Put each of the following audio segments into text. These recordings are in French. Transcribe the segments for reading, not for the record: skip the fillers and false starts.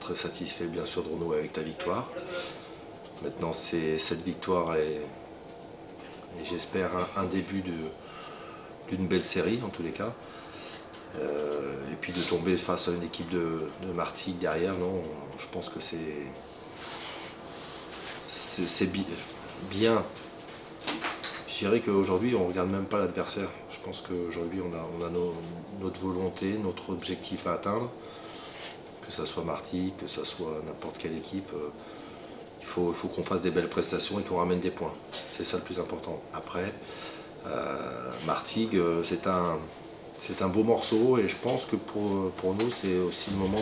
très satisfait bien sûr de renouer avec la victoire. Maintenant cette victoire est j'espère un début d'une belle série en tous les cas. Et puis de tomber face à une équipe de Martigues derrière, non, je pense que c'est bien. Je dirais qu'aujourd'hui on ne regarde même pas l'adversaire. Je pense qu'aujourd'hui on a notre volonté, notre objectif à atteindre, que ce soit Martigues, que ce soit n'importe quelle équipe. Il faut qu'on fasse des belles prestations et qu'on ramène des points. C'est ça le plus important. Après, Martigues, c'est un beau morceau et je pense que pour nous, c'est aussi le moment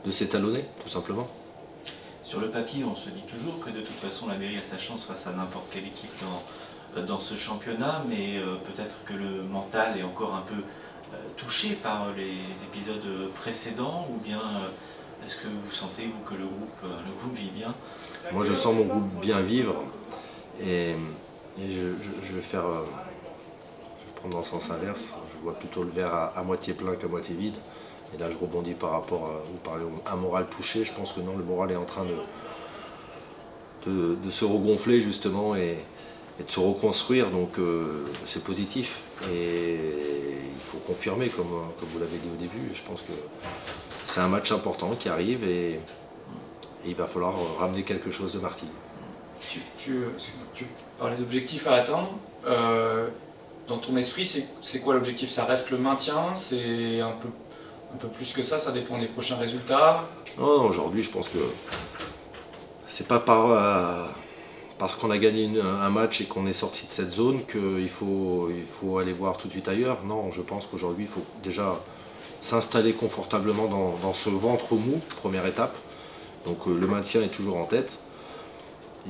de s'étalonner, tout simplement. Sur le papier, on se dit toujours que de toute façon, la mairie a sa chance face à n'importe quelle équipe dans ce championnat, mais peut-être que le mental est encore un peu touché par les épisodes précédents, ou bien est-ce que vous sentez vous, que le groupe vit bien? Moi, je sens mon groupe bien vivre et je vais faire... je vais prendre dans le sens inverse. Je vois plutôt le verre à moitié plein qu'à moitié vide. Et là, je rebondis par rapport à, vous parlez un moral touché. Je pense que non, le moral est en train de se regonfler justement et de se reconstruire. Donc, c'est positif. Et il faut confirmer, comme vous l'avez dit au début. Je pense que c'est un match important qui arrive et il va falloir ramener quelque chose de Martigues. Tu parlais d'objectifs à atteindre. Dans ton esprit, c'est quoi l'objectif? Ça reste le maintien? C'est un peu plus que ça dépend des prochains résultats? Non, aujourd'hui, je pense que c'est pas parce qu'on a gagné un match et qu'on est sorti de cette zone qu'il faut aller voir tout de suite ailleurs. Non, je pense qu'aujourd'hui, il faut déjà s'installer confortablement dans ce ventre mou, première étape. Donc le maintien est toujours en tête.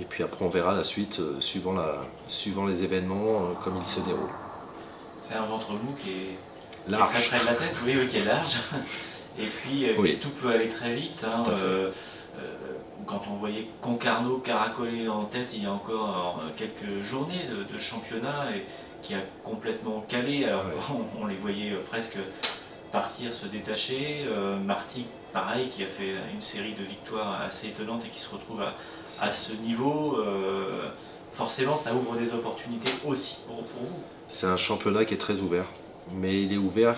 Et puis après, on verra la suite suivant les événements comme ils se déroulent. C'est un ventre mou qui est large. Très près de la tête, oui, qui est large. Et puis, oui. Tout peut aller très vite. Hein. Quand on voyait Concarneau caracoler en tête il y a encore quelques journées de championnat et qui a complètement calé, alors on les voyait presque partir, se détacher. Martigues, pareil, qui a fait une série de victoires assez étonnantes et qui se retrouve à ce niveau. Forcément, ça ouvre des opportunités aussi pour vous. C'est un championnat qui est très ouvert, mais il est ouvert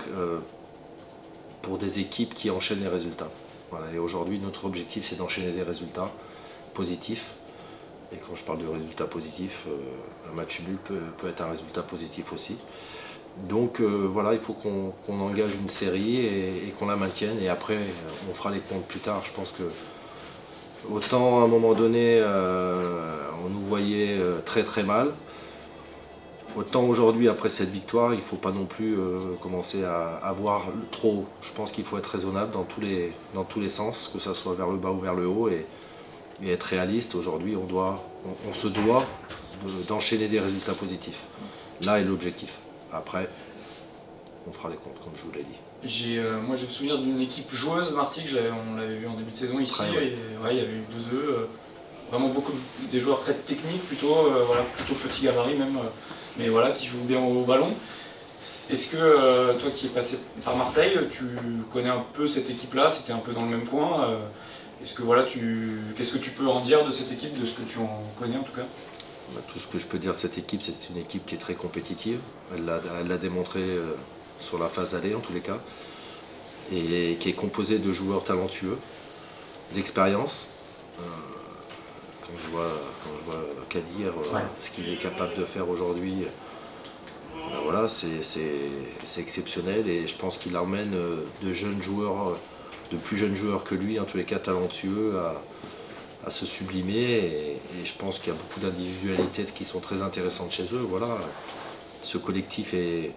pour des équipes qui enchaînent les résultats. Voilà. Et aujourd'hui, notre objectif, c'est d'enchaîner des résultats positifs. Et quand je parle de résultats positifs, un match nul peut être un résultat positif aussi. Donc voilà, il faut qu'on engage une série et qu'on la maintienne. Et après, on fera les comptes plus tard. Je pense que autant à un moment donné, on nous voyait très très mal. Autant aujourd'hui, après cette victoire, il ne faut pas non plus commencer à voir trop. Je pense qu'il faut être raisonnable dans tous les sens, que ce soit vers le bas ou vers le haut, et être réaliste. Aujourd'hui, on se doit d'enchaîner des résultats positifs. Là est l'objectif. Après, on fera les comptes, comme je vous l'ai dit. Moi, j'ai le souvenir d'une équipe joueuse, Martigues, on l'avait vu en début de saison ici. Et, il y avait eu 2-2. Vraiment beaucoup des joueurs très techniques, plutôt petit gabarit même. Mais voilà, qui jouent bien au ballon. Est-ce que toi qui es passé par Marseille, tu connais un peu cette équipe-là? C'était un peu dans le même coin. Est-ce que voilà, qu'est-ce que tu peux en dire de cette équipe, de ce que tu en connais en tout cas? Tout ce que je peux dire de cette équipe, c'est une équipe qui est très compétitive. Elle l'a démontré sur la phase aller en tous les cas. Et qui est composée de joueurs talentueux, d'expérience. Quand je vois Kadir, ce qu'il est capable de faire aujourd'hui, voilà, c'est exceptionnel et je pense qu'il emmène de jeunes joueurs, de plus jeunes joueurs que lui, en tous les cas talentueux, à se sublimer et je pense qu'il y a beaucoup d'individualités qui sont très intéressantes chez eux. Voilà. Ce collectif est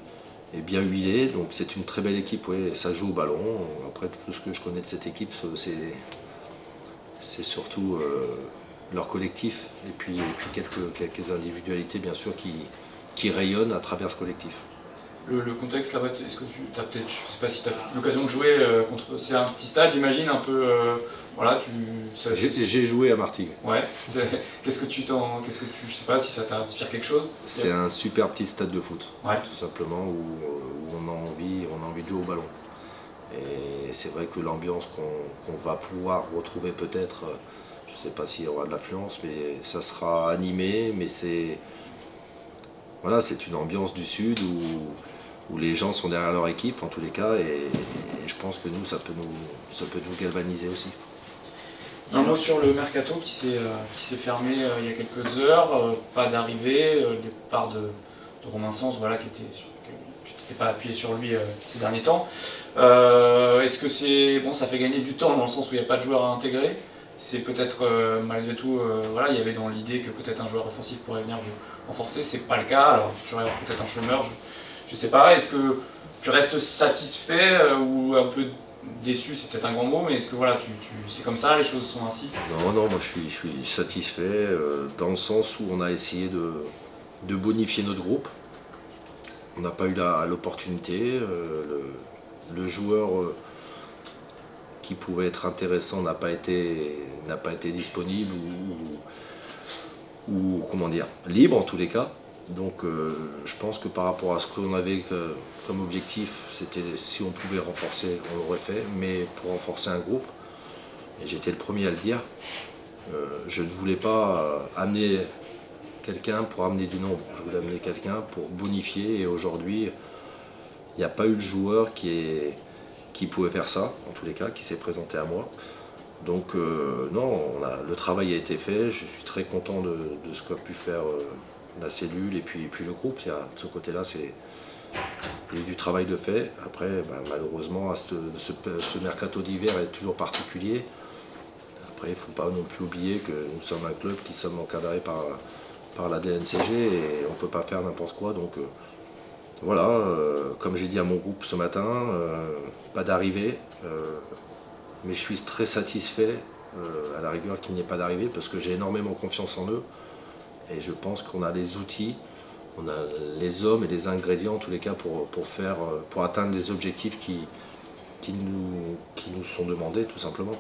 bien huilé, donc c'est une très belle équipe, oui, ça joue au ballon. Après, tout ce que je connais de cette équipe, c'est surtout leur collectif et puis quelques individualités bien sûr qui rayonnent à travers ce collectif. Le contexte là-bas, est-ce que tu as peut-être, je sais pas si tu as eu l'occasion de jouer contre, c'est un petit stade j'imagine, un peu, voilà, j'ai joué à Martigues. Ouais, qu'est-ce que tu, je sais pas si ça t'inspire quelque chose? C'est un super petit stade de foot, ouais. Tout simplement, où on a envie de jouer au ballon. Et c'est vrai que l'ambiance qu'on va pouvoir retrouver peut-être, je ne sais pas s'il y aura de l'affluence, mais ça sera animé, mais voilà, c'est une ambiance du Sud où les gens sont derrière leur équipe en tous les cas, et je pense que nous, ça peut nous galvaniser aussi. Un mot sur le mercato qui s'est fermé il y a quelques heures, pas d'arrivée, le départ de Romain Sens, voilà, tu t'étais pas appuyé sur lui ces derniers temps. Est-ce que c'est bon, ça fait gagner du temps dans le sens où il n'y a pas de joueur à intégrer? C'est peut-être malgré tout, voilà, il y avait dans l'idée que peut-être un joueur offensif pourrait venir vous renforcer, c'est pas le cas, alors j'aurais peut-être un chômeur, je sais pas. Est-ce que tu restes satisfait ou un peu déçu, c'est peut-être un grand mot, mais est-ce que voilà, c'est comme ça, les choses sont ainsi? Non, moi je suis satisfait dans le sens où on a essayé de bonifier notre groupe. On n'a pas eu l'opportunité, le joueur qui pouvait être intéressant n'a pas été disponible ou comment dire, libre en tous les cas. Donc je pense que par rapport à ce qu'on avait comme objectif, c'était si on pouvait renforcer, on l'aurait fait, mais pour renforcer un groupe, et j'étais le premier à le dire, je ne voulais pas amener quelqu'un pour amener du nombre, je voulais amener quelqu'un pour bonifier, et aujourd'hui, il n'y a pas eu le joueur qui pouvait faire ça, en tous les cas, qui s'est présenté à moi. Donc non, le travail a été fait, je suis très content de ce qu'a pu faire la cellule et puis le groupe. De ce côté-là, il y a eu du travail de fait. Après, malheureusement, ce mercato d'hiver est toujours particulier. Après, il ne faut pas non plus oublier que nous sommes un club qui sommes encadrés par la DNCG et on ne peut pas faire n'importe quoi. Donc voilà, comme j'ai dit à mon groupe ce matin, pas d'arrivée. Mais je suis très satisfait, à la rigueur, qu'il n'y ait pas d'arrivée, parce que j'ai énormément confiance en eux. Et je pense qu'on a les outils, on a les hommes et les ingrédients, en tous les cas, pour atteindre les objectifs qui nous sont demandés, tout simplement.